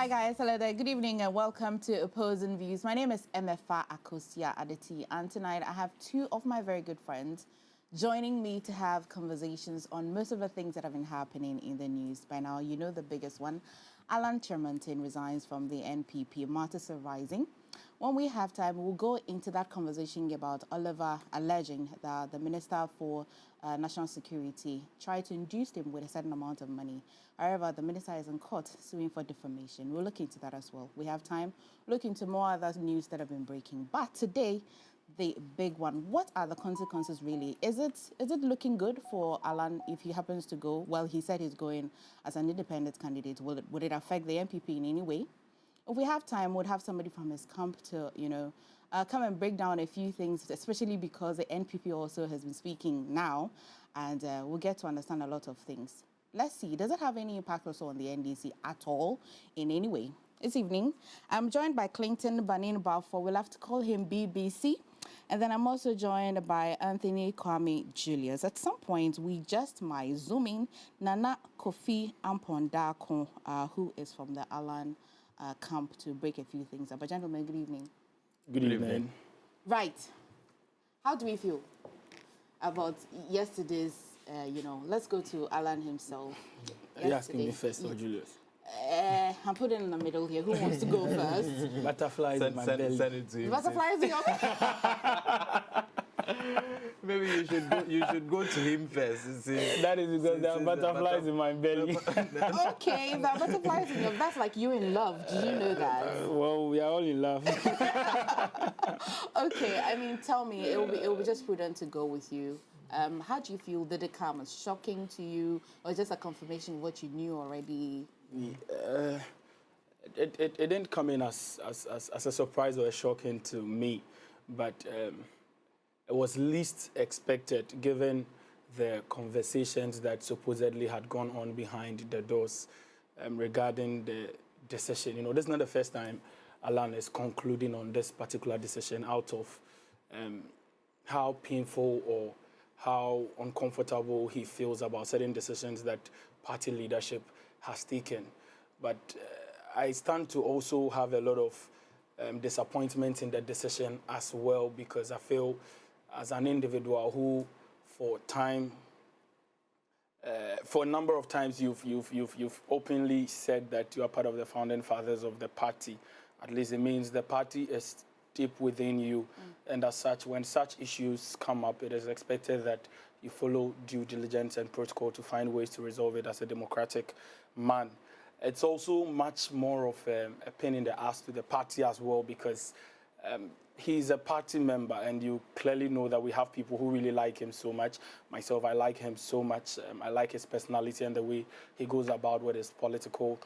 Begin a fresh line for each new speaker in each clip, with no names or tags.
Hi guys, hello there, good evening and welcome to Opposing Views. My name is Emefa Adeti and tonight I have two of my very good friends joining me to have conversations on most of the things that have been happening in the news. By now, you know the biggest one. Alan Kyerematen resigns from the NPP, Martyrs are rising. When we have time, we'll go into that conversation about Oliver alleging that the Minister for National Security tried to induce him with a certain amount of money. However, the minister is in court suing for defamation. We'll look into that as well. We have time, look into more other news that have been breaking. But today, the big one, what are the consequences really? Is it looking good for Alan if he happens to go? Well, he said he's going as an independent candidate. Would it affect the NPP in any way? If we have time, we'd have somebody from his camp to, come and break down a few things, especially because the NPP also has been speaking now, and we'll get to understand a lot of things. Let's see, does it have any impact also on the NDC at all, in any way? This evening, I'm joined by Clinton Banin Balfour. We'll have to call him BBC. And then I'm also joined by Anthony Kwame Julius. At some point, we just might zoom in Nana Kofi Ampondako, who is from the Alan camp, to break a few things up. But gentlemen, good evening.
Good evening.
Right. How do we feel about yesterday's, let's go to Alan himself.
Are you asking me first or Julius?
I'm putting in the middle here. Who wants to go first?
Butterflies in my belly.
Send it to him.
Butterflies in your
Maybe you should go to him first.
That is because there are butterflies in my belly.
Okay, there are butterflies in your... That's like you're in love. Do you know that?
Well, we are all in love.
Okay, I mean, tell me, it will be just prudent to go with you. How do you feel? Did it come as shocking to you, or just a confirmation of what you knew already?
It didn't come in as a surprise or a shocking to me, but it was least expected given the conversations that supposedly had gone on behind the doors regarding the decision. You know, this is not the first time Alan is concluding on this particular decision out of how painful or how uncomfortable he feels about certain decisions that party leadership has taken. But I stand to also have a lot of disappointment in the decision as well, because I feel as an individual who for a number of times you've openly said that you are part of the founding fathers of the party. At least it means the party is deep within you, and as such, when such issues come up, it is expected that you follow due diligence and protocol to find ways to resolve it as a democratic man. It's also much more of a pain in the ass to the party as well, because he's a party member, and you clearly know that we have people who really like him so much. Myself, I like him so much. I like his personality and the way he goes about with his political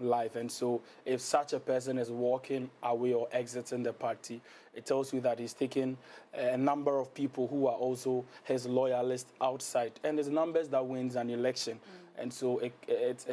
life. And so if such a person is walking away or exiting the party, it tells you that he's taking a number of people who are also his loyalists outside. And there's numbers that wins an election. And so it's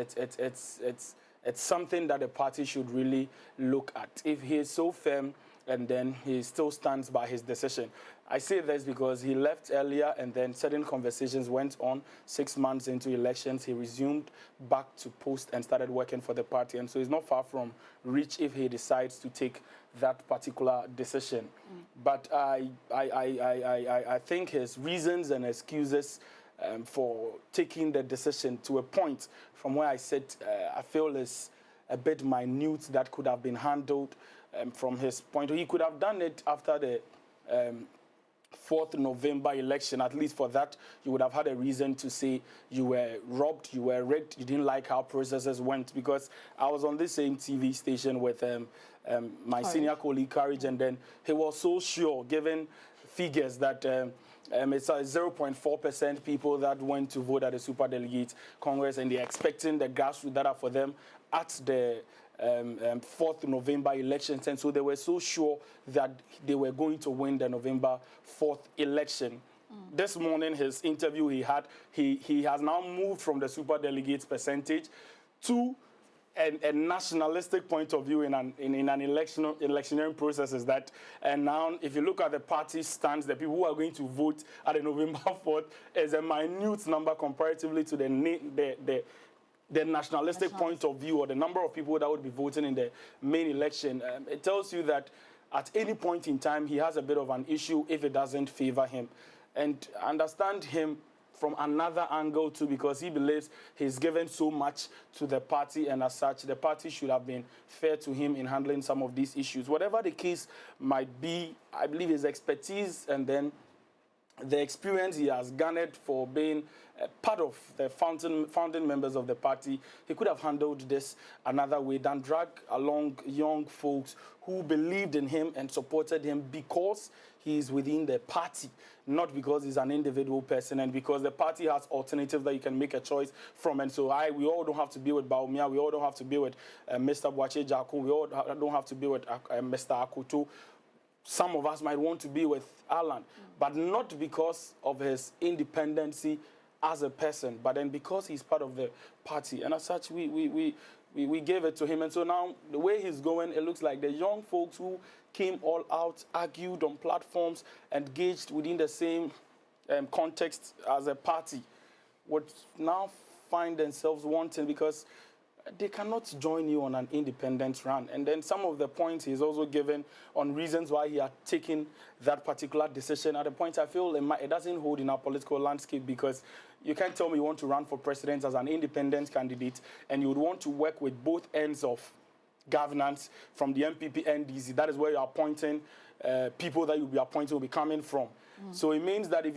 something that the party should really look at. If he is so firm and then he still stands by his decision. I say this because he left earlier, and then certain conversations went on. 6 months into elections, he resumed back to post and started working for the party. And so he's not far from reach if he decides to take that particular decision. But I think his reasons and excuses for taking the decision to a point from where I sit, I feel is a bit minute that could have been handled from his point. He could have done it after the 4th November election. At least for that, you would have had a reason to say you were robbed, you were rigged, you didn't like how processes went. Because I was on the same TV station with my senior colleague, Courage, and then he was so sure, given figures that it's 0.4% people that went to vote at the Superdelegate Congress, and they're expecting the grassroots data for them at the 4th November elections. And so they were so sure that they were going to win the November 4th election. This morning, his interview he has now moved from the Superdelegates percentage to a nationalistic point of view in an electioneering process. Is that, and now if you look at the party stance, the people who are going to vote at the November 4th is a minute number comparatively to the the nationalistic point of view or the number of people that would be voting in the main election, it tells you that at any point in time, he has a bit of an issue if it doesn't favor him. And understand him from another angle too, because he believes he's given so much to the party, and as such, the party should have been fair to him in handling some of these issues. Whatever the case might be, I believe his expertise and then the experience he has garnered for being part of the founding members of the party, he could have handled this another way than drag along young folks who believed in him and supported him because he is within the party, not because he's an individual person and because the party has alternatives that you can make a choice from. And so we all don't have to be with Baumia, we all don't have to be with Mr. Boache Jaku, we all don't have to be with Mr. Akutu. Some of us might want to be with Alan, but not because of his independency as a person, but then because he's part of the party. And as such, we gave it to him. And so now, the way he's going, it looks like the young folks who came all out, argued on platforms, engaged within the same context as a party, would now find themselves wanting because they cannot join you on an independent run. And then some of the points he's also given on reasons why he had taken that particular decision at a point I feel it doesn't hold in our political landscape, because you can't tell me you want to run for president as an independent candidate and you would want to work with both ends of governance from the NPP and NDC. That is where you're appointing people that you'll be appointing will be coming from. So it means that if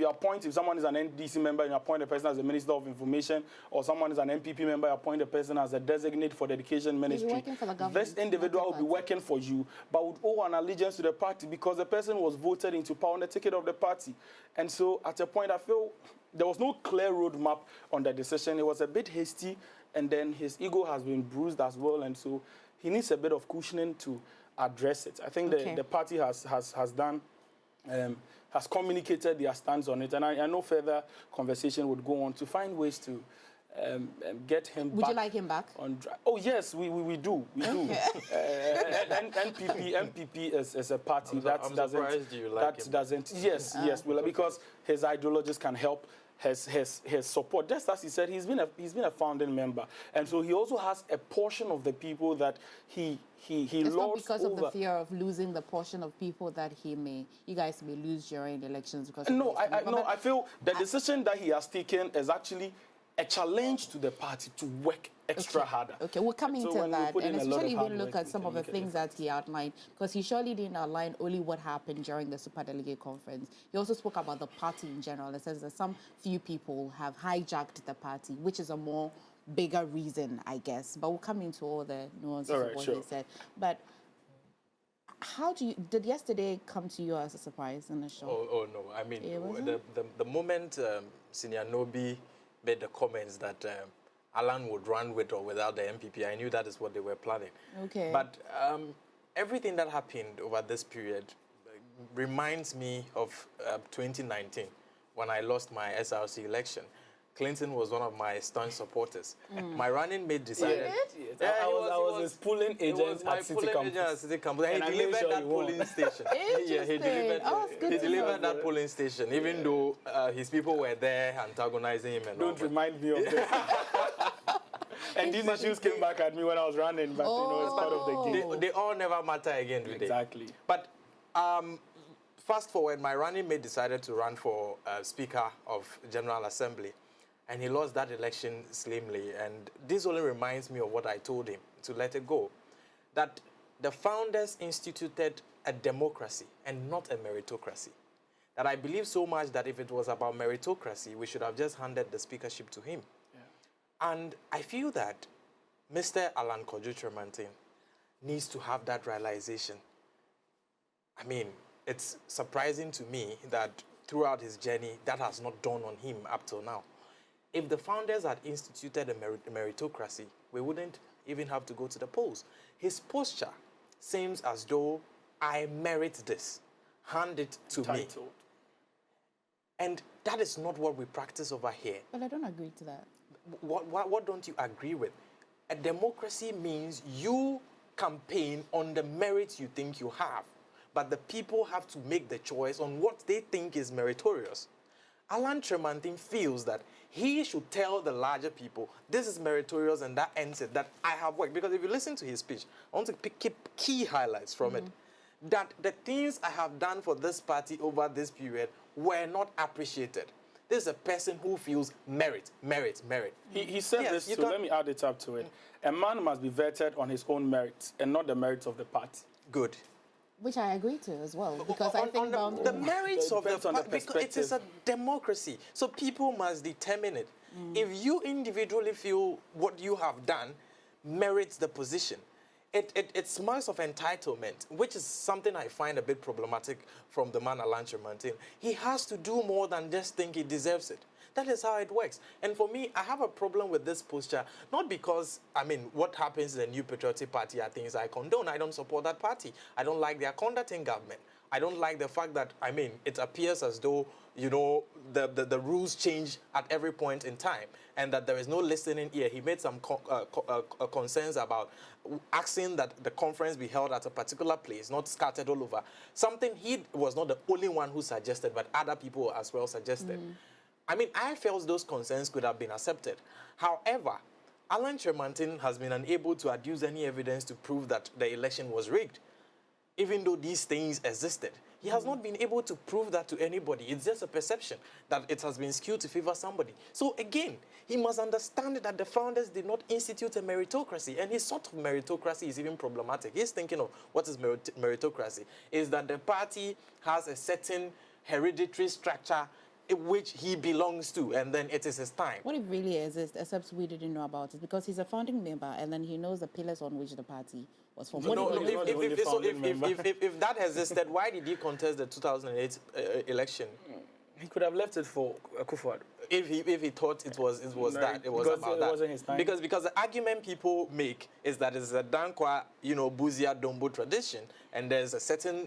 someone is an NDC member and you appoint a person as a Minister of Information, or someone is an NPP member, you appoint a person as a designate for the Education Ministry, this individual will be working for you, but would owe an allegiance to the party because the person was voted into power on the ticket of the party. And so at a point, I feel there was no clear roadmap on the decision. It was a bit hasty, and then his ego has been bruised as well, and so he needs a bit of cushioning to address it. I think the party has communicated their stance on it, and I know further conversation would go on to find ways to get him back.
Would you like him back?
Oh, yes, we do. We do. NPP is a party that doesn't. Yes, because his ideologies can help his support. Just as he said, he's been a founding member, and so he also has a portion of the people that he
it's
lords
not because
over.
of the fear of losing the portion of people that you guys may lose during the elections because.
No, I feel the decision that he has taken is actually a challenge to the party to work extra harder.
Okay, we're coming to that, and especially if we look at some of the things that he outlined, because he surely didn't outline only what happened during the Superdelegate Conference. He also spoke about the party in general. It says that some few people have hijacked the party, which is a more bigger reason, I guess. But we'll come into all the nuances of what he said. But did yesterday come to you as a surprise in the show?
Oh no, I mean, the moment Senior Nobi made the comments that Alan would run with or without the NPP, I knew that is what they were planning.
Okay.
But everything that happened over this period reminds me of 2019, when I lost my SRC election. Clinton was one of my staunch supporters. My running mate decided.
Yeah, I was his polling agent at City Campus.
And he delivered that polling station.
Yeah, he
delivered that polling station, even though his people were there antagonizing him. And
Don't remind me of this. And these issues came back at me when I was running, but it's part of the game.
They all never matter again, do they?
Exactly.
But fast forward, my running mate decided to run for Speaker of General Assembly. And he lost that election slimly. And this only reminds me of what I told him, to let it go. That the founders instituted a democracy and not a meritocracy. That I believe so much that if it was about meritocracy, we should have just handed the speakership to him. Yeah. And I feel that Mr. Alan Kyerematen needs to have that realization. I mean, it's surprising to me that throughout his journey, that has not dawned on him up till now. If the founders had instituted a meritocracy, we wouldn't even have to go to the polls. His posture seems as though I merit this. Hand it to me. And that is not what we practice over here.
But I don't agree to that.
What don't you agree with? A democracy means you campaign on the merits you think you have, but the people have to make the choice on what they think is meritorious. Alan Kyerematen feels that he should tell the larger people, this is meritorious and that ends it, that I have worked. Because if you listen to his speech, I want to pick key highlights from it. That the things I have done for this party over this period were not appreciated. This is a person who feels merit.
He said
Yes,
this, so let me add it up to it. A man must be vetted on his own merits and not the merits of the party.
Good.
Which I agree to as well, because I think
the merits of the
depends on the
because it is a democracy, so people must determine it. If you individually feel what you have done merits the position, it smells of entitlement, which is something I find a bit problematic from the man Alan Kyerematen. He has to do more than just think he deserves it. That is how it works. And for me, I have a problem with this posture, not because, I mean, what happens in the New Patriotic Party are things I condone. I don't support that party. I don't like their conduct in government. I don't like the fact that, I mean, it appears as though, you know, the rules change at every point in time and that there is no listening ear. He made some concerns about asking that the conference be held at a particular place, not scattered all over. Something he was not the only one who suggested, but other people as well suggested. I mean, I felt those concerns could have been accepted. However, Alan Kyerematen has been unable to adduce any evidence to prove that the election was rigged. Even though these things existed, he has not been able to prove that to anybody. It's just a perception that it has been skewed to favor somebody. So again, he must understand that the founders did not institute a meritocracy, and his sort of meritocracy is even problematic. He's thinking of what is meritocracy, is that the party has a certain hereditary structure which he belongs to, and then it is his time.
what it really is, except we didn't know about it, because he's a founding member, and then he knows the pillars on which the party was formed.
If that existed, why did he contest the 2008 election?
He could have left it for Akufo-Addo.
If he thought it was about that.
Wasn't his time.
Because the argument people make is that it's a Dankwa, you know, Buzia Dombo tradition, and there's a certain,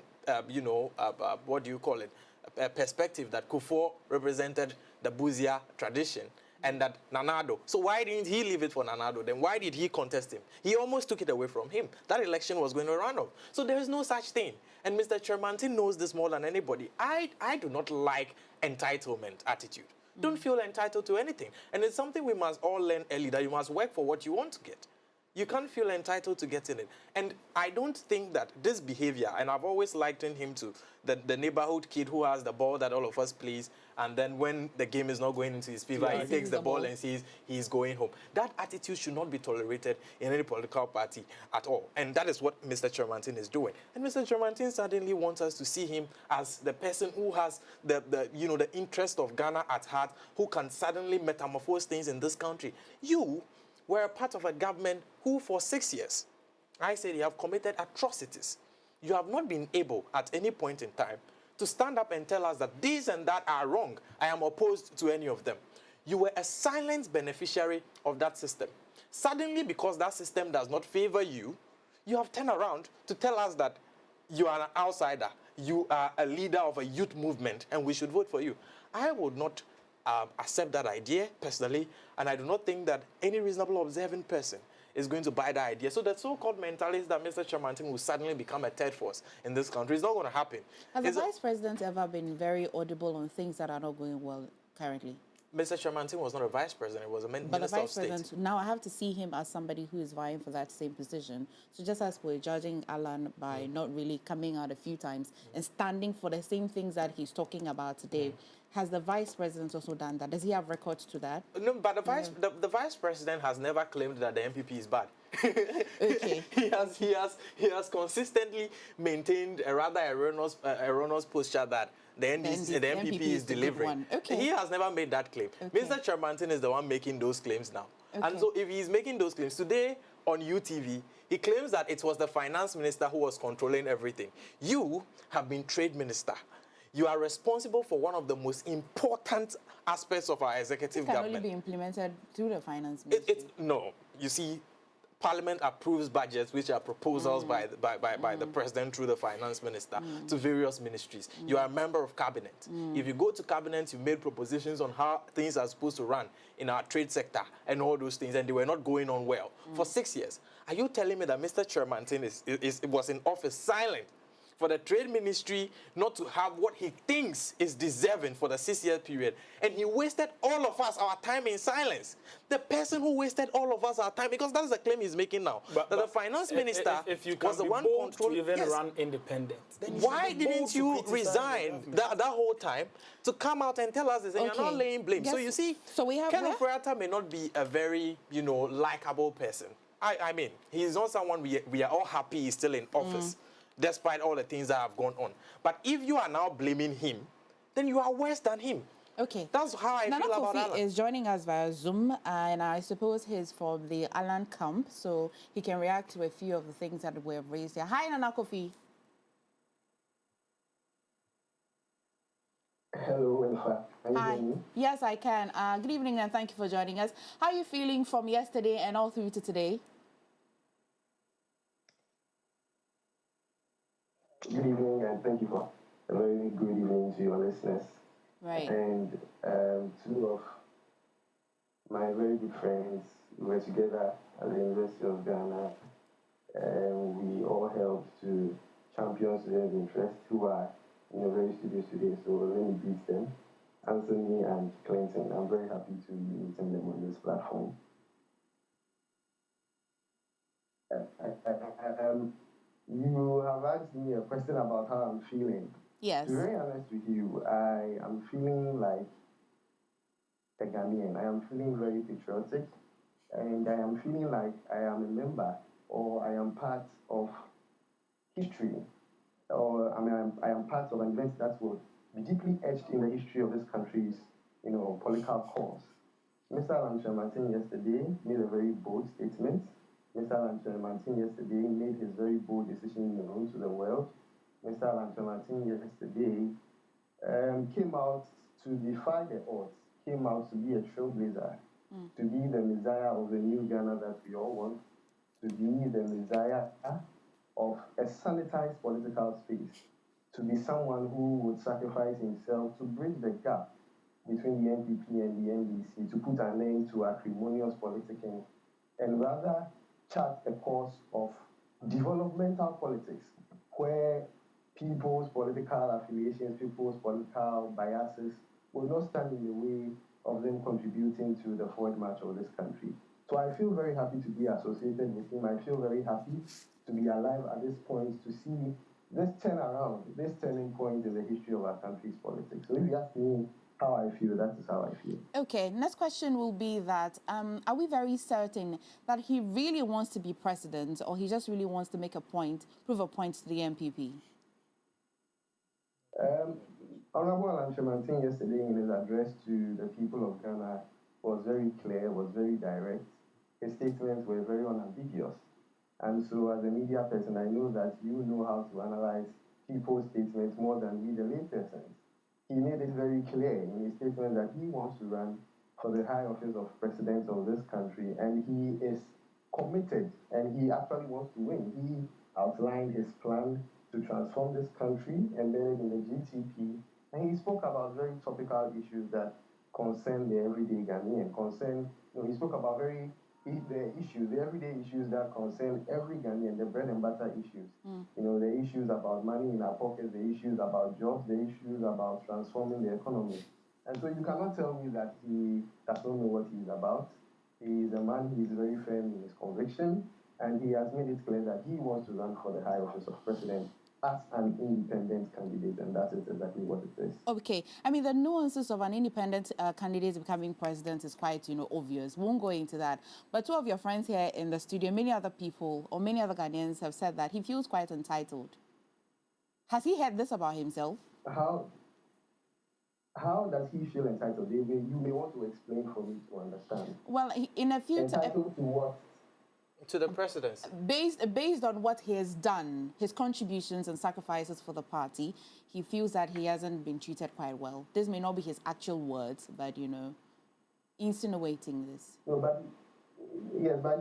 what do you call it? A perspective that Kufuor represented the Buzia tradition and that Nanado. So why didn't he leave it for Nanado? Then why did he contest him? He almost took it away from him. That election was going to run off. So there is no such thing. And Mr. Kyerematen knows this more than anybody. I do not like entitlement attitude. Don't feel entitled to anything. And it's something we must all learn early, that you must work for what you want to get. You can't feel entitled to getting it. And I don't think that this behavior, and I've always likened him to the neighborhood kid who has the ball that all of us plays, and then when the game is not going into his favor, he takes the ball and says he's going home. That attitude should not be tolerated in any political party at all. And that is what Mr. Kyerematen is doing. And Mr. Kyerematen suddenly wants us to see him as the person who has the interest of Ghana at heart, who can suddenly metamorphose things in this country. You were a part of a government who for 6 years, I said you have committed atrocities. You have not been able at any point in time to stand up and tell us that these and that are wrong. I am opposed to any of them. You were a silent beneficiary of that system. Suddenly, because that system does not favor you, you have turned around to tell us that you are an outsider. You are a leader of a youth movement and we should vote for you. I would not accept that idea personally, and I do not think that any reasonable observing person is going to buy that idea. So the so-called mentalist that Mr. Kyerematen will suddenly become a third force in this country is not going to happen.
Has the Vice President ever been very audible on things that are not going well currently?
Mr. Kyerematen was not a vice president, he was a minister of state. But the Vice President,
now I have to see him as somebody who is vying for that same position. So just as we're judging Alan by not really coming out a few times and standing for the same things that he's talking about today, has the Vice President also done that? Does he have records to that?
No, but the Vice President has never claimed that the NPP is bad.
Okay.
he has consistently maintained a rather erroneous posture that the NPP is delivering.
Okay.
He has never made that claim.
Okay.
Mr. Kyerematen is the one making those claims now.
Okay.
And so if he's making those claims today on UTV, he claims that it was the finance minister who was controlling everything. You have been trade minister. You are responsible for one of the most important aspects of our executive government.
It can only be implemented through the finance ministry.
No, you see, Parliament approves budgets which are proposals by the President through the Finance Minister to various ministries. You are a member of Cabinet. If you go to Cabinet, you made propositions on how things are supposed to run in our trade sector and all those things, and they were not going on well for 6 years. Are you telling me that Mr. Kyerematen was in office silent for the trade ministry not to have what he thinks is deserving for the 6-year period. And he wasted all of us our time in silence. The person who wasted all of us our time, because that's the claim he's making now, that the finance minister
if you
was the one controlling.
to even run independent, then
why didn't you resign that whole time to come out and tell us this? And you're not laying blame. So you see, Kenneth Friata may not be a very, likable person. I mean, he's not someone we are all happy he's still in office, despite all the things that have gone on. But if you are now blaming him, then you are worse than him.
Okay.
That's how I
Nana
feel about
Kofi
Alan.
is joining us via Zoom, and I suppose he's from the Alan camp, so he can react to a few of the things that we have raised here. Hi, Nana Kofi.
Hello, Emefa. Can you hear me?
Yes, I can. Good evening, and thank you for joining us. How are you feeling from yesterday and all through to today?
Good evening, and thank you for a very good evening to your listeners.
Right.
And two of my very good friends were together at the University of Ghana. We all helped to champion students' interests who are in the very studios today. So let me greet them, Anthony and Clinton. I'm very happy to be meeting them on this platform. You have asked me a question about how I'm feeling.
Yes.
To be very honest with you, I am feeling like a Ghanaian. I am feeling very patriotic, and I am feeling like I am a member or I am part of history, or I am part of an event that will be deeply etched in the history of this country's, political cause. Mr. Alan Kyerematen yesterday made a very bold statement. Mr. Alan Kyerematen yesterday made his very bold decision known to the world. Mr. Alan Kyerematen yesterday came out to defy the odds, came out to be a trailblazer, to be the messiah of the new Ghana that we all want, to be the messiah of a sanitized political space, to be someone who would sacrifice himself to bridge the gap between the NPP and the NDC, to put an end to acrimonious politicking, and rather chart a course of developmental politics, where people's political affiliations, people's political biases will not stand in the way of them contributing to the forward march of this country. So I feel very happy to be associated with him. I feel very happy to be alive at this point, to see this turnaround, this turning point in the history of our country's politics. So if you ask me how I feel, that is how I feel.
Okay, next question will be that, are we very certain that he really wants to be president, or he just really wants to make a point, prove a point to the NPP?
Honorable Alan Kyerematen yesterday in his address to the people of Ghana was very clear, was very direct. His statements were very unambiguous. And so as a media person, I know that you know how to analyze people's statements more than we, the laypersons. He made it very clear in his statement that he wants to run for the high office of president of this country, and he is committed, and he actually wants to win. He outlined his plan to transform this country, embedded in the GTP, and he spoke about very topical issues that concern the everyday Ghanaian, he spoke about the everyday issues that concern every Ghanaian, the bread and butter issues. The issues about money in our pockets, the issues about jobs, the issues about transforming the economy. And so you cannot tell me that he does not know what he's about. He is a man who is very firm in his conviction, and he has made it clear that he wants to run for the high office of president as an independent candidate, and that is exactly what it is.
Okay. I mean, the nuances of an independent candidate becoming president is quite, obvious. Won't go into that. But two of your friends here in the studio, many other people or many other Ghanaians have said that he feels quite entitled. Has he heard this about himself?
How does he feel entitled? You may want to explain for me to understand.
Well, in a few...
Entitled to what?
To the presidency.
Based on what he has done, his contributions and sacrifices for the party, he feels that he hasn't been treated quite well. This may not be his actual words, but, insinuating this.
No, but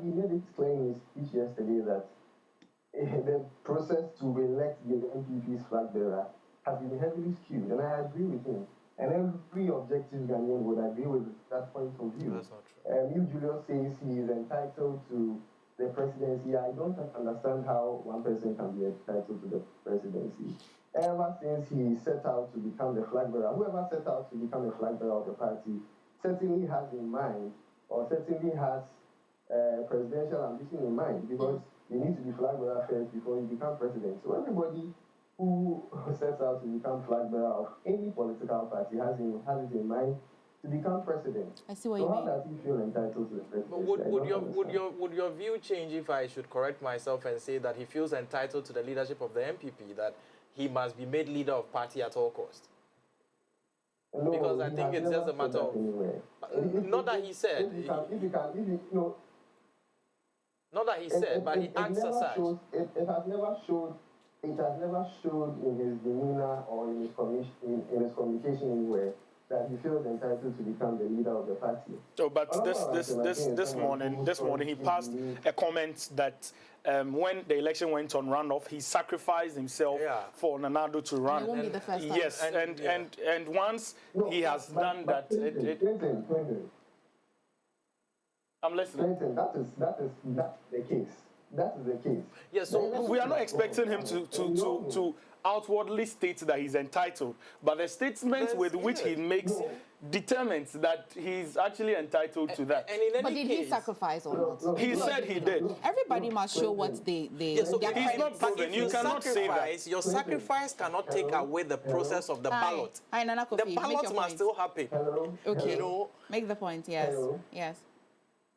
he made it clear in his speech yesterday that the process to elect the NPP's flag bearer has been heavily skewed, and I agree with him. And every objective Ghanaian would agree with that point of view.
That's not true.
If Julius says he is entitled to the presidency, I don't understand how one person can be entitled to the presidency. Ever since he set out to become the flag bearer, whoever set out to become the flag bearer of the party certainly has in mind, or certainly has presidential ambition in mind, because you need to be flag bearer first before you become president. So everybody who sets out to become flag bearer of any political party has it in mind to become president.
I see what
so
you
how
mean.
does he feel entitled to the presidency?
Would your view change if I should correct myself and say that he feels entitled to the leadership of the NPP, that he must be made leader of party at all costs?
No,
because I think it's just a matter of not that he said. Not that he said, but he acts as such.
It has never showed. It has never showed in his demeanor or in his communication anywhere that he feels entitled to become the leader of the party.
So, but this morning he passed a comment that when the election went on runoff, he sacrificed himself for Nanado to run.
It won't be the first time.
Yes, and once he has done that,
Clinton,
I'm listening.
Clinton, that's the case. That is the case.
Yes, so we are not expecting him to outwardly state that he's entitled, but the statement with which he makes determines that he's actually entitled to that.
And in any
but did
case,
he sacrifice or not?
He said he did.
Everybody must show what they
so
he's not proven. You cannot say that.
Your sacrifice cannot take away the process of the ballot.
Hi, Nana Kofi,
The
make
ballot
your
must
point.
still happen.
Hello?
Okay.
You know,
Make the point, yes.
Hello?
Yes.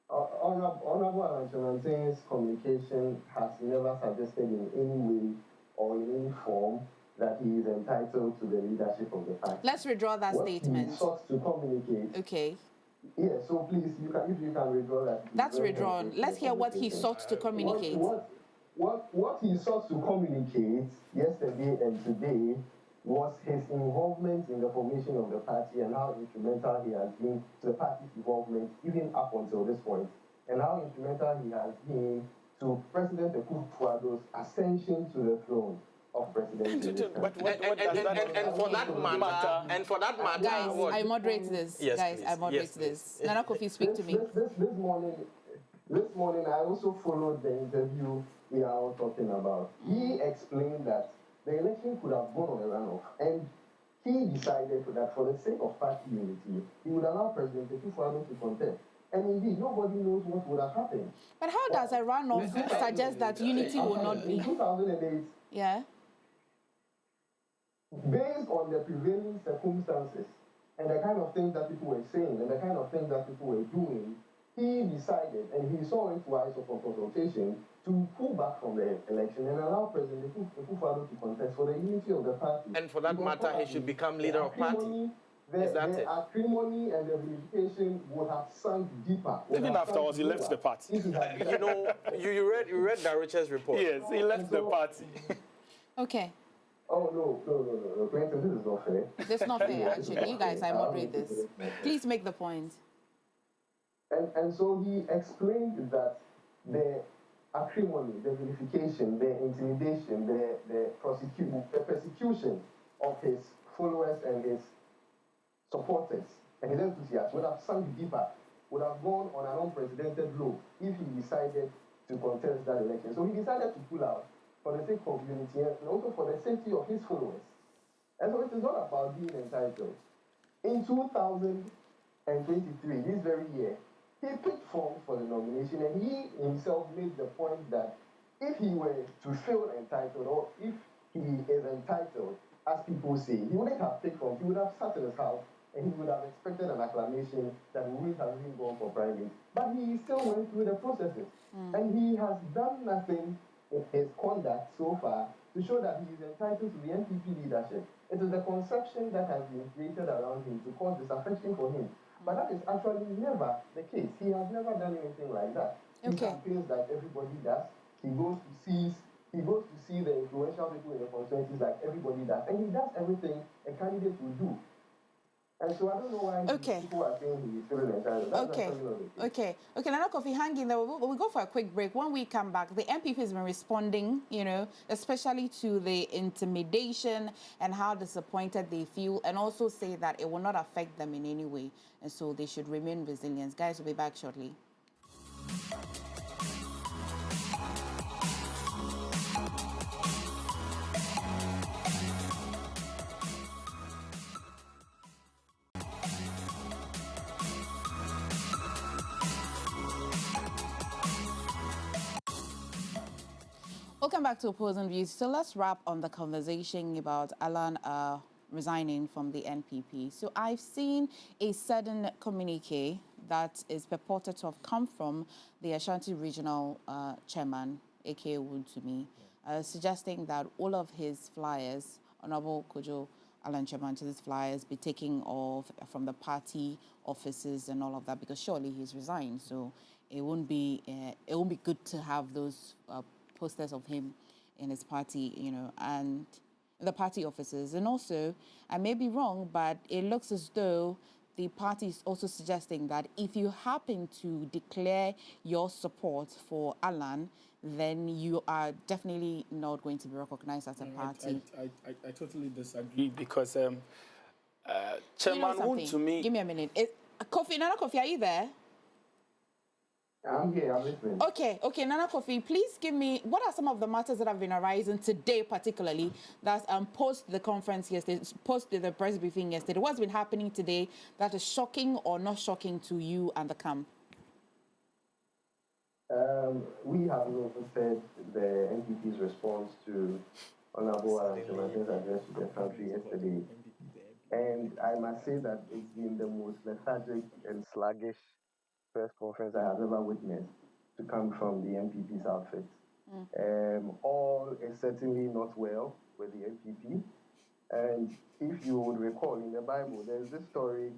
Honorable Alan Kyerematen's communication has never suggested in any way or in any form that he is entitled to the leadership of the party.
Let's withdraw that statement.
He sought to communicate.
Okay.
Yeah, so please, if you can withdraw that.
That's withdrawn. Let's hear what he sought to communicate.
What he sought to communicate yesterday and today was his involvement in the formation of the party and how instrumental he has been to the party's involvement even up until this point, and how instrumental he has been to President Akufo-Addo's ascension to the throne of presidency.
And for that matter,
guys, I moderate this.
Yes,
guys,
please.
I moderate
Yes,
this. Nana Kofi, speak to me.
This morning, I also followed the interview we are all talking about. He explained that the election could have gone on a runoff, and he decided that for the sake of party unity, he would allow President Akufo-Addo to contest. And indeed, nobody knows what would have happened.
But how does a runoff suggest that unity will not be?
In 2008,
Yeah.
based on the prevailing circumstances and the kind of things that people were saying and the kind of things that people were doing, he decided, and he saw it wise upon consultation, to pull back from the election and allow President Akufo-Addo to contest for the unity of the party.
And for that matter, he should become leader of party.
The acrimony and the vilification would have sunk deeper.
Even afterwards, he left the party.
You know, you read Daruche's report.
Yes, he left the party.
Okay.
Oh, no. Clinton, this is not fair.
This is not fair, actually. You guys, I moderate this. Please make the point.
And so he explained that the acrimony, the vilification, the intimidation, the persecution of his followers and his supporters and his enthusiasts would have sunk deeper, would have gone on an unprecedented low if he decided to contest that election. So he decided to pull out for the sake of unity and also for the safety of his followers. And so it is not about being entitled. In 2023, this very year, he picked forms for the nomination, and he himself made the point that if he were to feel entitled, or if he is entitled, as people say, he wouldn't have picked forms. He would have sat in his house, and he would have expected an acclamation that we wouldn't have even gone for primary. But he still went through the processes, and he has done nothing in his conduct so far to show that he is entitled to the NPP leadership. It is the conception that has been created around him to cause disaffection for him. But that is actually never the case. He has never done anything like that. He campaigns like everybody does. He goes to see the influential people in the constituencies like everybody does. And he does everything a candidate will do. And so I don't know why people are saying he is feeling entitled.
Okay, Nana Kofi, hang in there. We'll go for a quick break. When we come back, the NPP has been responding, especially to the intimidation and how disappointed they feel, and also say that it will not affect them in any way. And so they should remain resilient. Guys, we'll be back shortly. Welcome back to Opposing Views. So let's wrap on the conversation about Alan resigning from the NPP. So I've seen a sudden communique that is purported to have come from the Ashanti Regional Chairman, a.k.a. Wuntumi, suggesting that all of his flyers, Honorable Kojo Alan Kyerematen's flyers, be taken off from the party offices and all of that, because surely he's resigned. So it won't be good to have those posters of him in his party, and the party offices. And also, I may be wrong, but it looks as though the party is also suggesting that if you happen to declare your support for Alan, then you are definitely not going to be recognized as a party.
I totally disagree, because Chairman Wuntumi...
Give me a minute. Nana Kofi, are you there?
I'm here, I'm listening.
Okay, Nana Kofi, please give me, what are some of the matters that have been arising today, particularly, that post the conference yesterday, post the press briefing yesterday? What's been happening today that is shocking or not shocking to you and the camp?
We have noted the NPP's response to Honorable Alan Kyerematen's address to the country yesterday. And I must say that it's been the most lethargic and sluggish press conference I have ever witnessed to come from the NPP's outfit. All is certainly not well with the NPP. And if you would recall, in the Bible, there's this story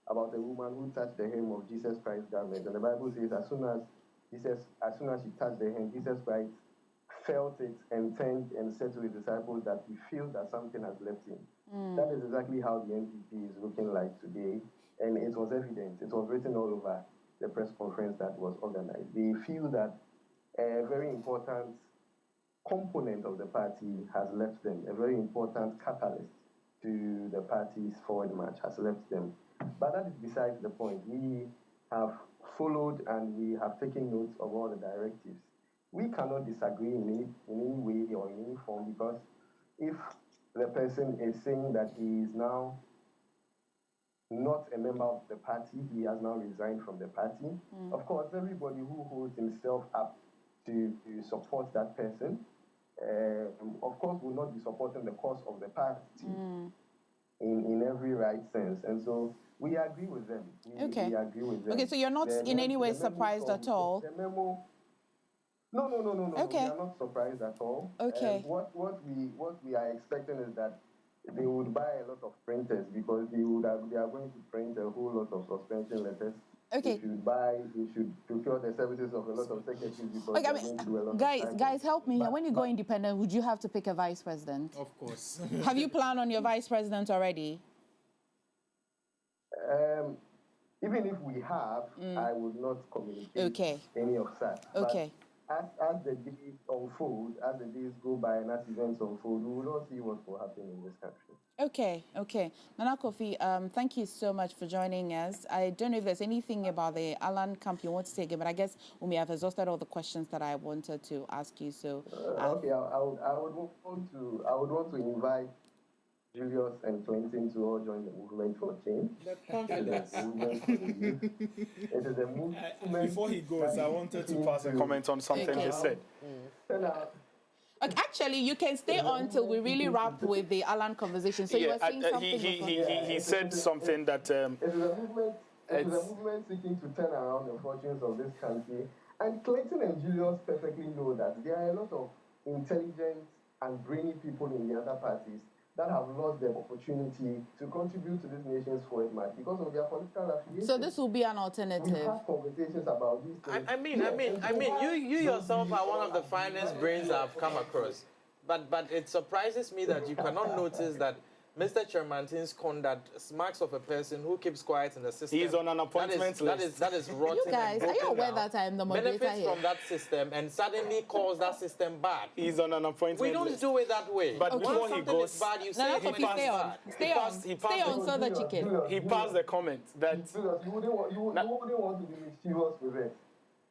about a woman who touched the hem of Jesus Christ's garment. And the Bible says as soon as she touched the hem, Jesus Christ felt it and turned and said to his disciples that he feels that something has left him. That is exactly how the NPP is looking like today. And it was evident. It was written all over the press conference that was organized. They feel that a very important component of the party has left them. A very important catalyst to the party's forward march has left them. But that is besides the point. We have followed and we have taken notes of all the directives. We cannot disagree in any way or in any form, because if the person is saying that he is now not a member of the party, he has now resigned from the party. Of course, everybody who holds himself up to support that person, of course, will not be supporting the cause of the party in every right sense. And so we agree with them. We agree with them.
Okay, so you're not in any way surprised at all?
The memo... No.
Okay.
We are not surprised at all.
Okay.
What we are expecting is that they would buy a lot of printers, because they are going to print a whole lot of suspension letters.
Okay.
They should procure the services of a lot of secretaries, because they're going to do a lot of time.
Guys, help me here. When you go independent, would you have to pick a vice president?
Of course.
Have you planned on your vice president already?
Even if we have, I would not communicate any of that.
Okay.
But as the days unfold, as the days go by and as events unfold, we will all see what will happen in this country.
Okay. Nana Kofi, thank you so much for joining us. I don't know if there's anything about the Alan camp you want to say again, but I guess we may have exhausted all the questions that I wanted to ask you. So
okay, I would want to invite Julius and Clinton to all join the movement for change.
Confidence.
It is a movement.
Before he goes, I wanted to pass a comment on something he said.
Actually, you can stay on till we really wrap with the Alan conversation. So you were saying something.
He said something that...
It is a movement seeking to turn around the fortunes of this country. And Clinton and Julius perfectly know that there are a lot of intelligent and brainy people in the other parties that have lost their opportunity to contribute to this nation's forward march because of their political affiliation.
So this will be an alternative.
We have conversations about these things.
I mean, you yourself are one of the finest brains I've come across. But it surprises me that you cannot notice that Mr. Kyerematen's conduct smacks of a person who keeps quiet in the system.
He's on an appointment list.
That is rotten.
You guys, are you aware that I'm the moderator
benefits
here?
from that system and suddenly calls that system bad.
He's on an appointment
We don't
list.
do it that way.
But before he
something
goes...
is bad, you
No,
say
no, stay on. Stay on so that you can.
He passed the comment that...
You wouldn't want to be mischievous with it.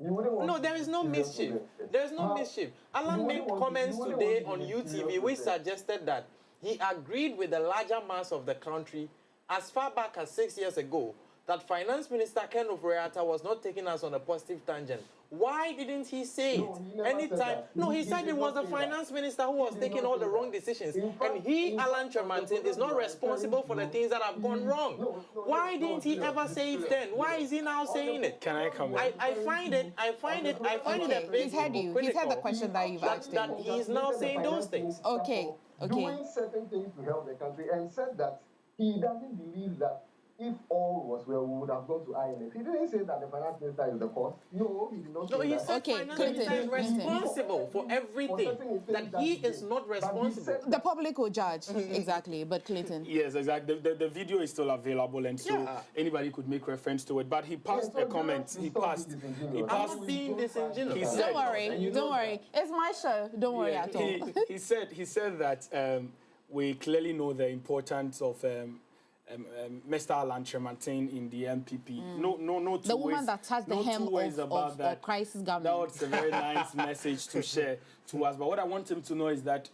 No, there is no mischief. There is no mischief. Alan made comments today on UTV which suggested that he agreed with the larger mass of the country as far back as 6 years ago that Finance Minister Ken Ofori-Atta was not taking us on a positive tangent. Why didn't he say it? Anytime. No, he said it was the finance minister who was taking all the wrong decisions. And he, Alan Kyerematen, is not responsible for the things that have gone wrong. Why didn't he ever say it then? Why is he now saying it?
Can I come in?
I find it
Okay, he's heard you. He's heard the question that you've asked him.
That he's now saying those things.
Okay.
Doing certain things to help the country, and said that he doesn't believe that if all was well, we would have gone to IMF. He didn't say that the finance minister is the cause. No, he did not say
No, he
that.
said
Okay,
finance
Clinton,
minister is responsible for everything. That he is not responsible.
The public will judge. Exactly. But Clinton.
Yes, exactly. The video is still available, and so anybody could make reference to it. But he passed a comment. He passed.
I'm not being disingenuous.
He said,
Don't worry. Don't worry. It's my show. Don't worry at all.
He said that we clearly know the importance of Mr. Alan Kyerematen in the NPP. No two
The
ways.
woman that touched the hem of crisis government.
That was a very nice message to share to us. But what I want him to know is that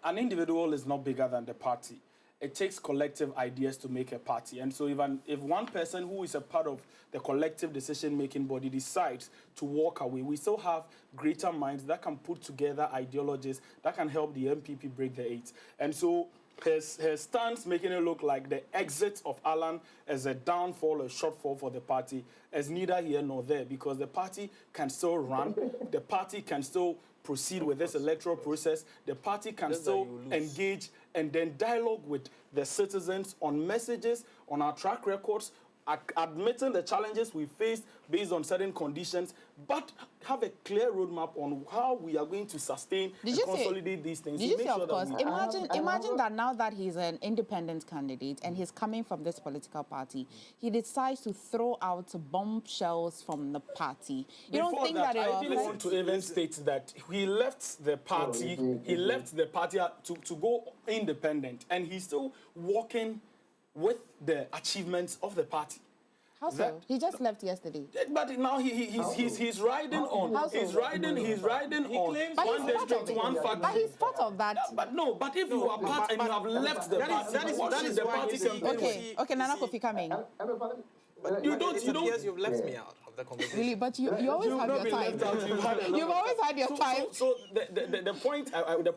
an individual is not bigger than the party. It takes collective ideas to make a party. And so if one person who is a part of the collective decision-making body decides to walk away, we still have greater minds that can put together ideologies that can help the NPP break the eight. And so her stance making it look like the exit of Alan as a downfall, a shortfall for the party, is neither here nor there, because the party can still run, the party can still proceed with this electoral process, the party can still engage and then dialogue with the citizens on messages, on our track records, admitting the challenges we faced based on certain conditions, but have a clear roadmap on how we are going to sustain and consolidate these things.
Did you say, of course, imagine that now that he's an independent candidate and he's coming from this political party, he decides to throw out bombshells from the party. You don't think that
I didn't want to even state that he left the party, to go independent, and he's still working with the achievements of the party.
How so? He just left yesterday.
But now he's riding on. He's riding on one district, one factory.
But he's part of that.
But if you are part and you have left the party, what is the party campaign?
Okay, Nana Kofi coming.
You don't.
You've left me out of the conversation.
Really, but you always have your time. You've always had your time.
So the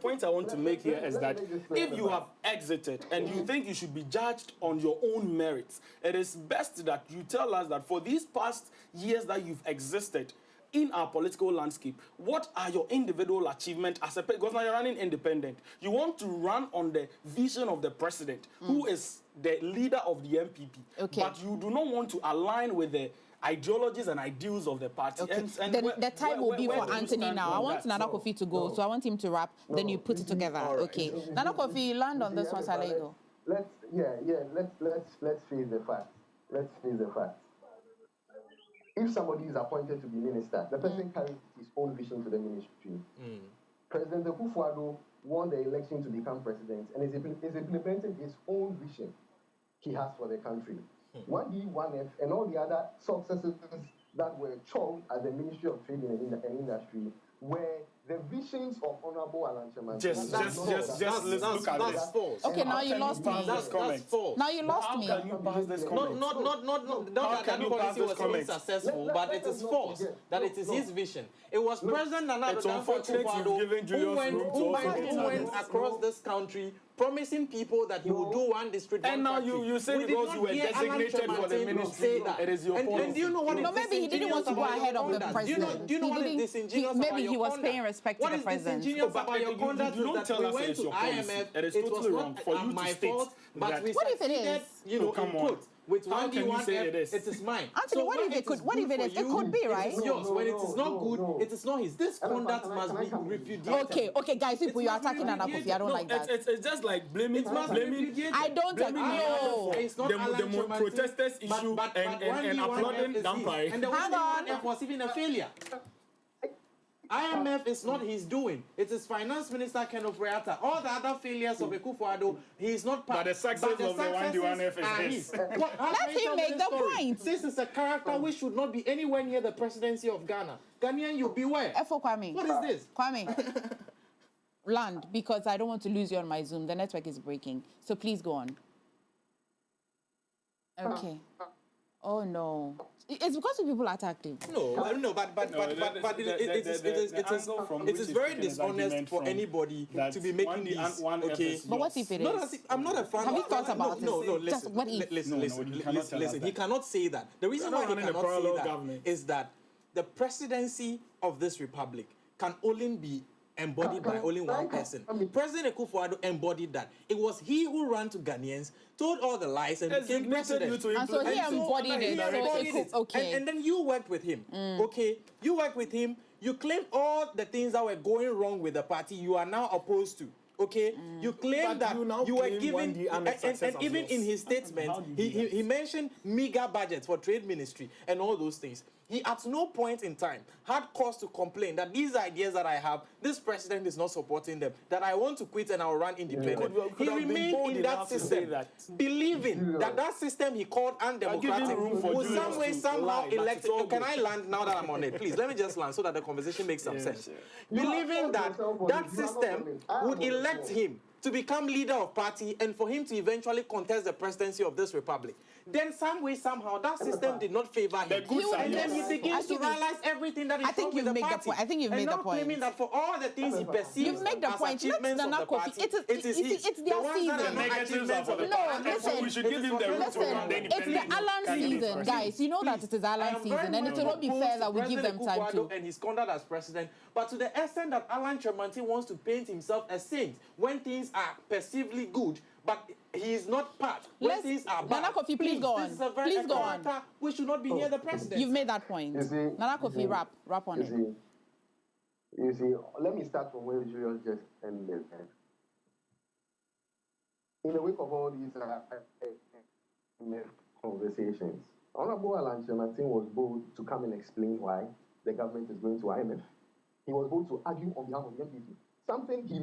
point I want to make here is that if you have exited and you think you should be judged on your own merits, it is best that you tell us that for these past years that you've existed in our political landscape, what are your individual achievements as a, because now you're running independent. You want to run on the vision of the president, who is the leader of the NPP. Okay. But you do not want to align with the ideologies and ideals of the party.
Okay. The time will be for Anthony now. I want Nana Kofi to go, so I want him to wrap, then you put it together. Right. Okay. Nana Kofi, land on this one, Salego.
Let's face the facts. Let's face the facts. If somebody is appointed to be minister, the person carries his own vision to the ministry. President Akufo-Addo won the election to become president and is implementing his own vision he has for the country. 1D, 1F, and all the other successes that were chalked as the Ministry of Trade and Industry were the visions of Honorable Alan Kyerematen.
Just let's look at this.
False.
Okay, now you lost me.
That's false.
Now you lost me.
How can you pass this comment?
Not that policy was unsuccessful, but it is false that it is his vision. It was President Nana Akufo-Addo who went across this country promising people that he would do one district.
And now you say because you were designated for the ministry, it is your policy.
And do you know what?
No, maybe he didn't want to go ahead of the president.
Do you know what is disingenuous?
Maybe he was paying respect to the president.
You don't tell us it's your policy. It is totally wrong for you to state that.
What if it is?
Come on.
With
how can you say it is?
It is mine.
Anthony,
so
what if it is? It could be, right?
It is yours. When it is not good, it is not his. This conduct must be repudiated.
Okay, guys, people, you're attacking Nana Kofi. I don't like that.
It's just like blaming.
I don't agree. No.
It's not
the protesters issue and applauding Dampai.
And the IMF was even a failure. IMF is not his doing. It is Finance Minister Ken Ofori-Atta. All the other failures of Akufo-Addo, he is not part.
But the success of the 1D1F is this.
Let him make the point.
This is a character which should not be anywhere near the presidency of Ghana. Ghanaian, you beware.
Efo Kwame.
What is this?
Kwame. Land, because I don't want to lose you on my Zoom. The network is breaking. So please go on. Okay. Oh no. It's because people attacked him.
No, but it is very dishonest for anybody to be making these. Okay,
but what if it is?
I'm not a fan.
Have you thought about it?
No, listen.
What if?
Listen. He cannot say that. The reason why he cannot say that is that the presidency of this republic can only be embodied by only one person. President Akufo-Addo embodied that. It was he who ran to Ghanaians, told all the lies, and became president.
And so he embodied it. Okay.
And then you worked with him. Okay, you worked with him. You claimed all the things that were going wrong with the party. You are now opposed to. Okay, you claim that you were given, and even in his statement, he mentioned meager budgets for trade ministry and all those things. He at no point in time had cause to complain that these ideas that I have, this president is not supporting them, that I want to quit and I'll run independent. He remained in that system, believing that system he called undemocratic will some way, somehow elect. Can I land now that I'm on it? Please, let me just land so that the conversation makes some sense. Believing that system would elect him to become leader of party and for him to eventually contest the presidency of this republic. Then some way, somehow, that system did not favor him. And then he begins to realize everything that is wrong with the party.
I think you've made the point.
Claiming that for all the things he perceives as achievements of the party,
it's their season. No, listen.
We should give him the room to run the
it's the Alan season, guys. You know that it is Alan season, and it will not be fair that we give them time to.
And his conduct as president, but to the extent that Alan Kyerematen wants to paint himself as saint when things are perceivably good, but he is not part. When things are bad.
Nana Kofi, please go on. Please go on.
We should not be near the president.
You've made that point. Nana Kofi, wrap on it.
You see, let me start from where Julius just ended. In the wake of all these conversations, Honorable Alan Kyerematen was bold to come and explain why the government is going to IMF. He was bold to argue on behalf of the NPP. Something he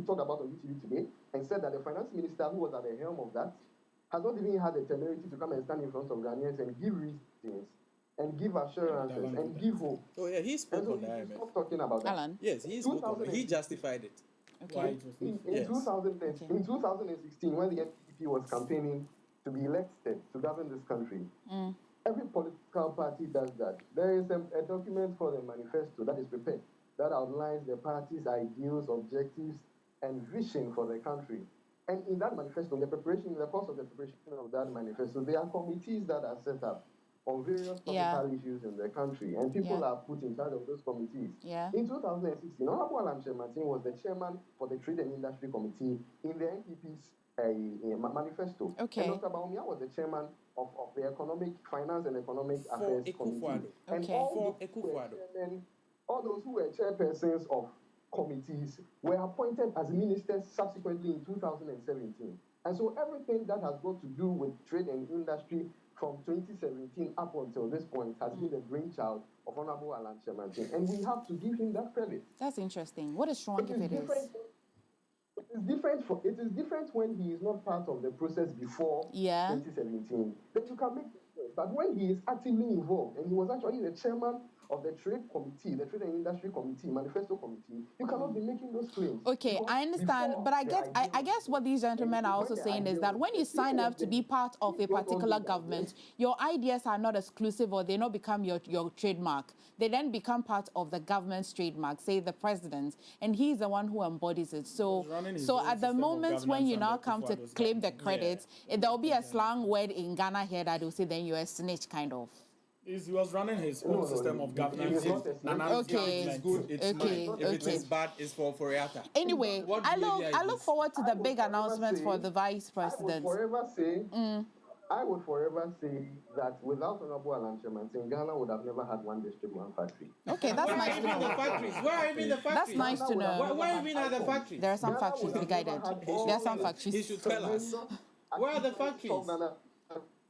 talked about on YouTube today and said that the finance minister who was at the helm of that has not even had the temerity to come and stand in front of Ghanaians and give reasons and give assurances and give hope.
Oh yeah, he spoke on the IMF.
Stop talking about that.
Alan?
Yes, he spoke on it. He justified it.
Okay.
In 2016, when the NPP was campaigning to be elected to govern this country, every political party does that. There is a document called a manifesto that is prepared that outlines the party's ideals, objectives, and vision for the country. And in that manifesto, in the course of the preparation of that manifesto, there are committees that are set up on various political issues in the country, and people are put in charge of those committees. In 2016, Honorable Alan Kyerematen was the chairman for the Trade and Industry Committee in the NPP's manifesto.
Okay.
And Dr. Baumia was the chairman of the Finance and Economic Affairs Committee. And all those who were chairpersons of committees were appointed as ministers subsequently in 2017. And so everything that has got to do with trade and industry from 2017 up until this point has been the brainchild of Honorable Alan Kyerematen. And we have to give him that credit.
That's interesting. What is wrong if it is?
It is different when he is not part of the process before 2017. Then you can make difference. But when he is actively involved, and he was actually the chairman of the Trade Committee, the Trade and Industry Committee, Manifesto Committee, you cannot be making those claims.
Okay, I understand, but I guess what these gentlemen are also saying is that when you sign up to be part of a particular government, your ideas are not exclusive or they not become your trademark. They then become part of the government's trademark, say the president, and he's the one who embodies it. So at the moment when you now come to claim the credits, there will be a slang word in Ghana here that will say then you're a snitch kind of.
He was running his own system of governance.
Okay.
It's good. It's mine. If it is bad, it's for Reata.
Anyway, I look forward to the big announcement for the vice president.
I would forever say that without Honorable Alan Kyerematen, Ghana would have never had one district, one factory.
Okay, that's nice to know.
Where are even the factories?
That's nice to know.
Where even are the factories?
There are some factories, be guided. There are some factories.
He should tell us. Where are the factories?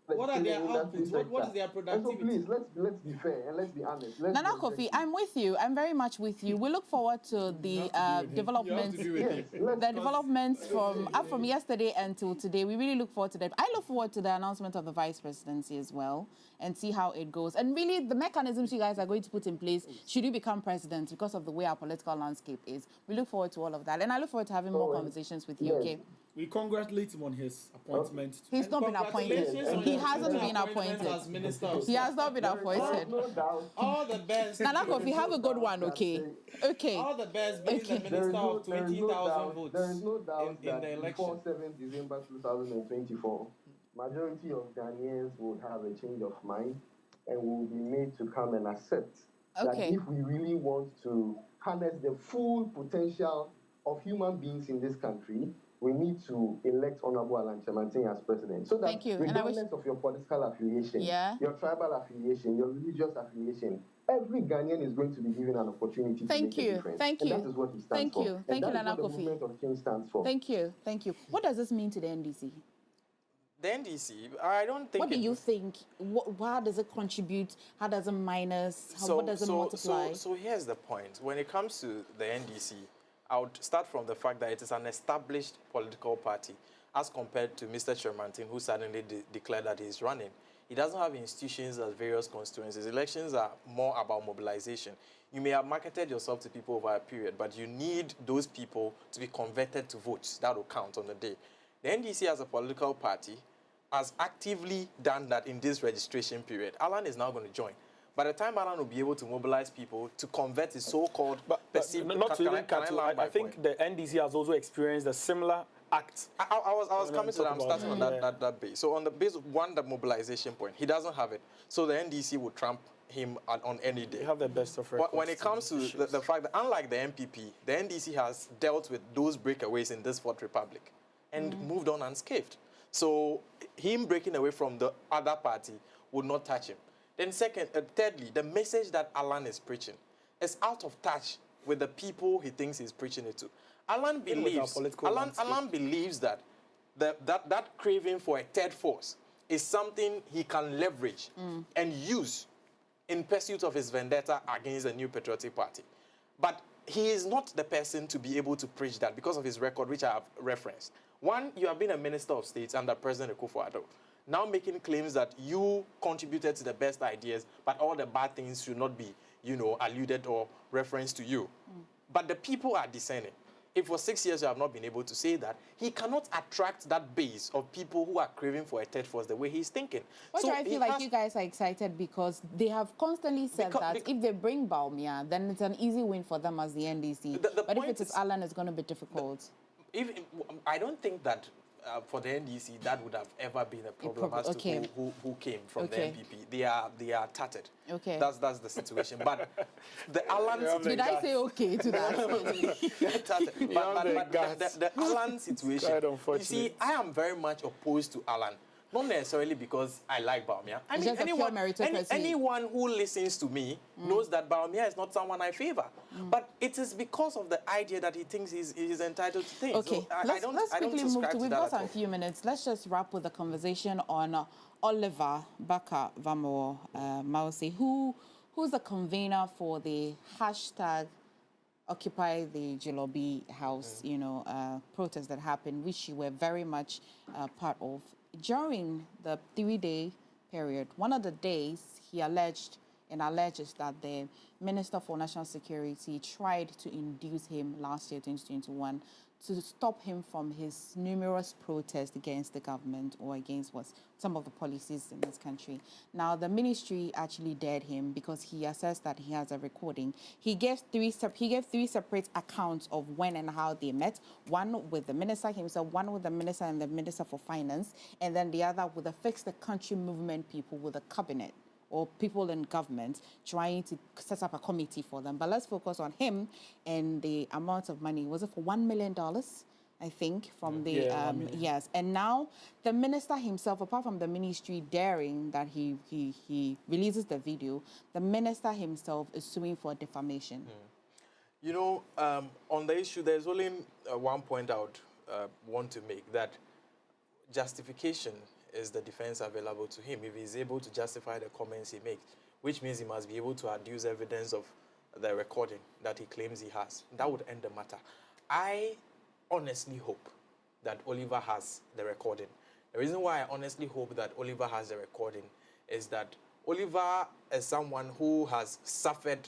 What are their outputs? What is their productivity?
So please, let's be fair and let's be honest.
Nana Kofi, I'm with you. I'm very much with you. We look forward to the developments. The developments from yesterday until today. We really look forward to that. I look forward to the announcement of the vice presidency as well and see how it goes. And really, the mechanisms you guys are going to put in place should you become president because of the way our political landscape is. We look forward to all of that. And I look forward to having more conversations with you, okay?
We congratulate him on his appointment.
He's not been appointed. hasn't been appointed.
As Minister of
He has not been appointed.
No doubt.
all the best.
Nana Kofi, have a good one, okay? Okay.
All the best being
Okay.
the minister of 20,000 votes
There is no doubt
in the
that
election.
before 7th December 2024, majority of Ghanaians would have a change of mind and will be made to come and accept that
Okay.
if we really want to harness the full potential of human beings in this country, we need to elect Honorable Alan Kyerematen as president. So that
Thank you. And I
regardless of your political affiliation,
Yeah.
your tribal affiliation, your religious affiliation, every Ghanaian is going to be given an opportunity to
Thank
make
you.
a difference.
Thank
and
you.
that is what it stands
Thank
for.
you.
And
Thank you,
that is
Nana
what the
Kofi.
movement of change stands for.
Thank you. Thank you. What does this mean to the NDC?
The NDC, I don't think.
What do you think? How does it contribute? How does it minus? What does it multiply?
So here's the point. When it comes to the NDC, I would start from the fact that it is an established political party as compared to Mr. Kyerematen, who suddenly declared that he's running. He doesn't have institutions as various constituencies. Elections are more about mobilization. You may have marketed yourself to people over a period, but you need those people to be converted to votes. That will count on the day. The NDC as a political party has actively done that in this registration period. Alan is now going to join. By the time Alan will be able to mobilize people to convert his so-called perceived...
Not to even cut you, I think the NDC has also experienced a similar act.
I was coming to that. I'm starting on that base. So on the base of the mobilization point, he doesn't have it. So the NDC would trump him on any day.
They have the best of records.
But when it comes to the fact that, unlike the NPP, the NDC has dealt with those breakaways in this Fourth Republic and moved on unscathed. So him breaking away from the other party would not touch him. Then thirdly, the message that Alan is preaching is out of touch with the people he thinks he's preaching it to. Alan believes that that craving for a third force is something he can leverage and use in pursuit of his vendetta against the New Patriotic Party. But he is not the person to be able to preach that because of his record, which I have referenced. One, you have been a Minister of State under President Akufo-Addo, now making claims that you contributed to the best ideas, but all the bad things should not be, alluded or referenced to you. But the people are discerning. If for 6 years you have not been able to say that, he cannot attract that base of people who are craving for a third force the way he's thinking.
Why do I feel like you guys are excited? Because they have constantly said that if they bring Bawumia, then it's an easy win for them as the NDC. But if it is Alan, it's going to be difficult.
I don't think that for the NDC that would have ever been a problem as to who came from the NPP. They are tattered.
Okay.
That's the situation. But the Alan situation...
Did I say okay to that?
the Alan situation... You see, I am very much opposed to Alan. Not necessarily because I like Bawumia. I mean, anyone who listens to me knows that Bawumia is not someone I favor. But it is because of the idea that he thinks he's entitled to things.
Okay,
so
let's quickly move to... We've got a few minutes. Let's just wrap with the conversation on Oliver Baka Vamo Mausi, who's the convener for the hashtag Occupy the Jolobi House, protest that happened, which you were very much part of. During the 3-day period, one of the days he alleges that the Minister for National Security tried to induce him last year, 2021, to stop him from his numerous protests against the government or against some of the policies in this country. Now, the ministry actually dared him because he assessed that he has a recording. He gave three separate accounts of when and how they met, one with the minister himself, one with the minister and the Minister for Finance, and then the other with the Fix the Country movement people with the cabinet or people in government trying to set up a committee for them. But let's focus on him and the amount of money. Was it for $1 million? I think, from the, yes. And now the minister himself, apart from the ministry daring that he releases the video, the minister himself is suing for defamation.
On the issue, there's only one point I would want to make, that justification is the defense available to him if he's able to justify the comments he makes, which means he must be able to adduce evidence of the recording that he claims he has. That would end the matter. I honestly hope that Oliver has the recording. The reason why I honestly hope that Oliver has the recording is that Oliver is someone who has suffered,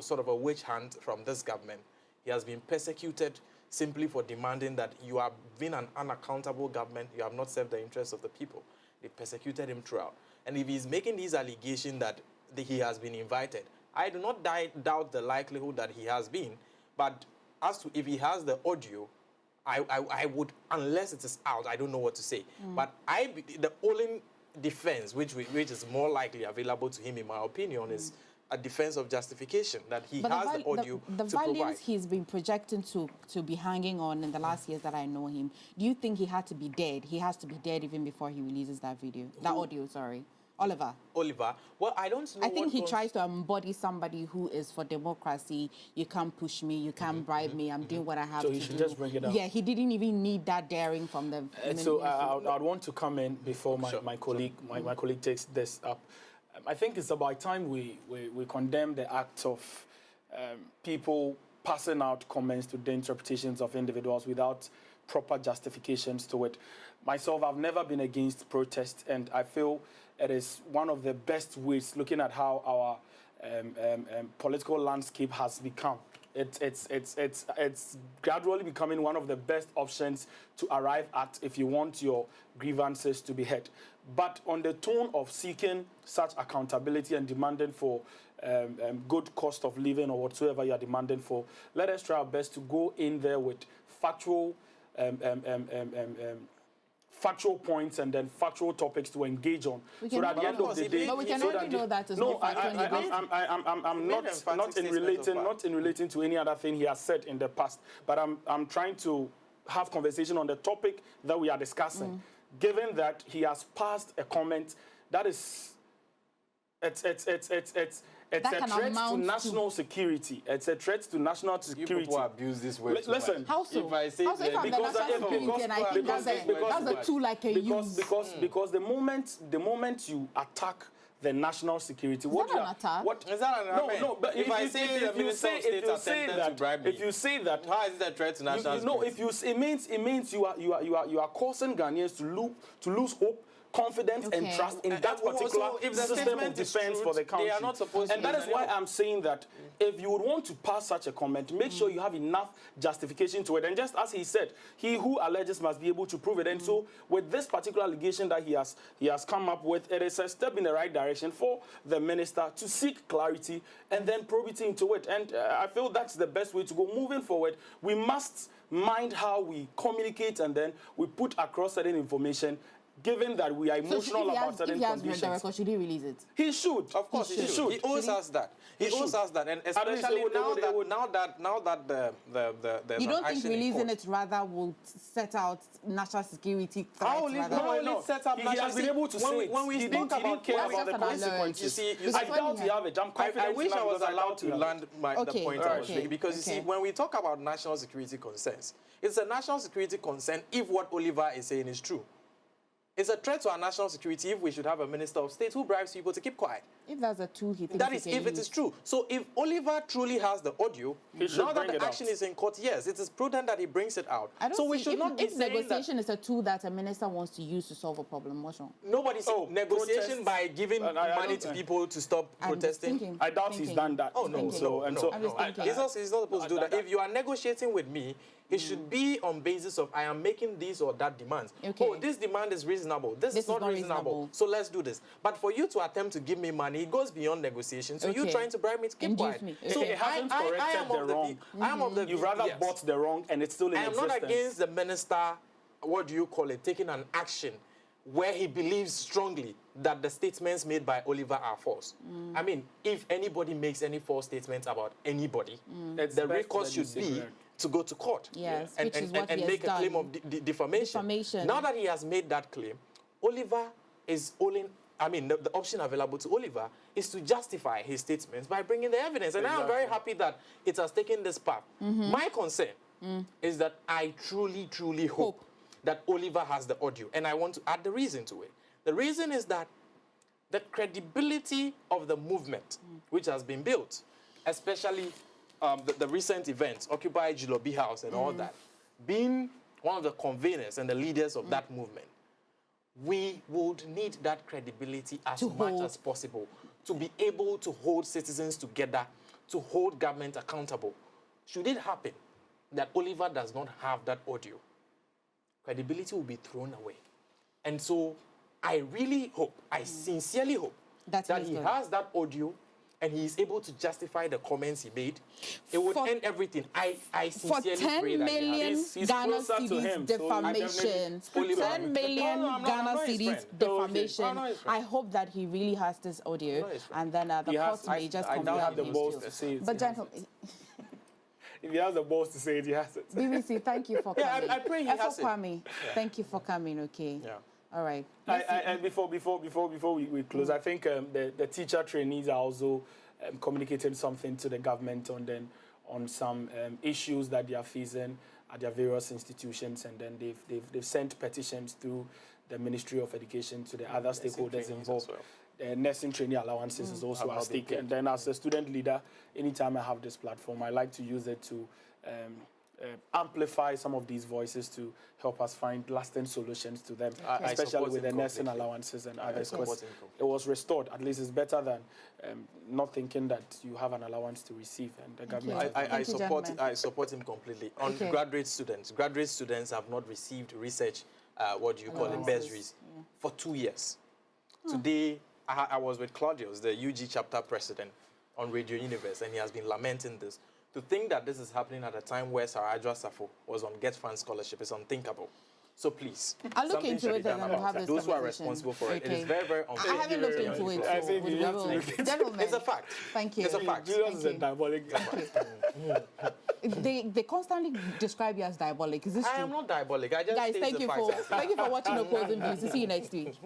sort of a witch hunt from this government. He has been persecuted simply for demanding that you have been an unaccountable government, you have not served the interests of the people. They persecuted him throughout. And if he's making these allegations that he has been invited, I do not doubt the likelihood that he has been. But as to if he has the audio, I would, unless it is out, I don't know what to say. But the only defense which is more likely available to him, in my opinion, is a defense of justification, that he has the audio
the
to
values
provide.
he's been projecting to be hanging on in the last years that I know him. Do you think he had to be dead? He has to be dead even before he releases that video, that audio. Sorry, Oliver.
Well, I don't know.
I think he tries to embody somebody who is for democracy. You can't push me. You can't bribe me. I'm doing what I have to do.
So he should just bring it out.
Yeah, he didn't even need that daring from the.
So I'd want to come in before my colleague takes this up. I think it's about time we condemn the act of people passing out comments to the interpretations of individuals without proper justifications to it. Myself, I've never been against protest, and I feel it is one of the best ways, looking at how our political landscape has become. It's gradually becoming one of the best options to arrive at if you want your grievances to be heard. But on the tone of seeking such accountability and demanding for good cost of living or whatsoever you are demanding for, let us try our best to go in there with factual points and then factual topics to engage on. So that at the end of the day,
but we can only know that it's not factual.
I'm not in relating to any other thing he has said in the past, but I'm trying to have conversation on the topic that we are discussing. Given that he has passed a comment that is, it's a threat to national security. It's a threat to national security.
You people abuse this word.
Listen,
how so?
If I say
how so? If I'm the national security, and I think that's a tool like a use.
Because the moment you attack the national security,
Is that an attack?
Is that an attack?
No. But
if I say the Minister of State attempted to bribe me,
if you say that,
how is it a threat to national security?
it means you are causing Ghanaians to lose hope, confidence and trust in that particular system of defense for the country.
They are not supposed to.
And that is why I'm saying that if you would want to pass such a comment, make sure you have enough justification to it. And just as he said, he who alleges must be able to prove it. And so with this particular allegation that he has come up with, it is a step in the right direction for the minister to seek clarity and then probity into it. And I feel that's the best way to go moving forward. We must mind how we communicate and then we put across certain information, given that we are emotional about certain conditions.
If he has read the record, should he release it?
He should.
Of course, he should. He owes us that. He owes us that, and especially now that the
you don't think releasing it rather will set out national security threats?
No.
Set up
he has been able to say
when we
he
talk about
care about the consequences. I doubt he have it. I'm confident.
I wish I was allowed to land the point I was making, because you see, when we talk about national security concerns, it's a national security concern if what Oliver is saying is true. It's a threat to our national security if we should have a minister of state who bribes people to keep quiet.
If that's a tool he thinks
that is, if it is true. So if Oliver truly has the audio, now that the action is in court, yes, it is prudent that he brings it out. So we should not be saying
negotiation is a tool that a minister wants to use to solve a problem. What's wrong?
Nobody's negotiation by giving money to people to stop protesting.
I doubt he's done that.
Oh, no.
He's
not supposed to do that. If you are negotiating with me, it should be on basis of I am making this or that demands.
Okay.
Oh, this demand is reasonable. This is not reasonable. So let's do this. But for you to attempt to give me money, it goes beyond negotiation. So you're trying to bribe me to keep quiet.
So it hasn't corrected the wrong.
I am of the
You rather bought the wrong and it's still in existence.
I am not against the minister, what do you call it, taking an action where he believes strongly that the statements made by Oliver are false. I mean, if anybody makes any false statements about anybody, the recourse should be to go to court.
Yes,
and
which is what he has
make a claim of defamation. Now that he has made that claim, Oliver is only, I mean, the option available to Oliver is to justify his statements by bringing the evidence. And I am very happy that it has taken this path. My concern is that I truly, truly hope that Oliver has the audio. And I want to add the reason to it. The reason is that the credibility of the movement, which has been built, especially the recent events, Occupy Jilobi House and all that, being one of the conveners and the leaders of that movement, we would need that credibility as much as possible to be able to hold citizens together, to hold government accountable. Should it happen that Oliver does not have that audio, credibility will be thrown away. And so I really hope, I sincerely hope that he has that audio and he is able to justify the comments he made. It would end everything. I sincerely
for 10
pray that
million Ghana cedis defamation. For 10 million Ghana cedis defamation. I hope that he really has this audio, and then the court may just confirm.
I have the balls to say it.
But gentlemen,
if he has the balls to say it, he has it.
BBC, thank you for coming.
I pray he has it.
Kwame, thank you for coming. Okay.
Yeah.
All right.
And before we close, I think the teacher trainees are also communicating something to the government on some issues that they are facing at their various institutions, and then they've sent petitions through the Ministry of Education to the other stakeholders involved. The nursing training allowances is also at stake. And then as a student leader, anytime I have this platform, I like to use it to amplify some of these voices to help us find lasting solutions to them, especially with the nursing allowances and others. Because it was restored. At least it's better than not thinking that you have an allowance to receive. And the government.
I support him completely. On graduate students have not received research, what do you call it, bursaries, for 2 years. Today, I was with Claudius, the UG chapter president, on Radio Universe, and he has been lamenting this. To think that this is happening at a time where Sarah Adwa Safo was on Get Fund scholarship is unthinkable. So please,
I'll look into it and we'll have this
those who are responsible for it. It is very, very unfair.
I haven't looked into it. Gentlemen,
it's a fact.
Thank you.
It's a fact.
Julius is a diabolic guy.
They constantly describe you as diabolic. Is this true?
I am not diabolic. I just
guys, thank you for watching Opposing Views. See you next week.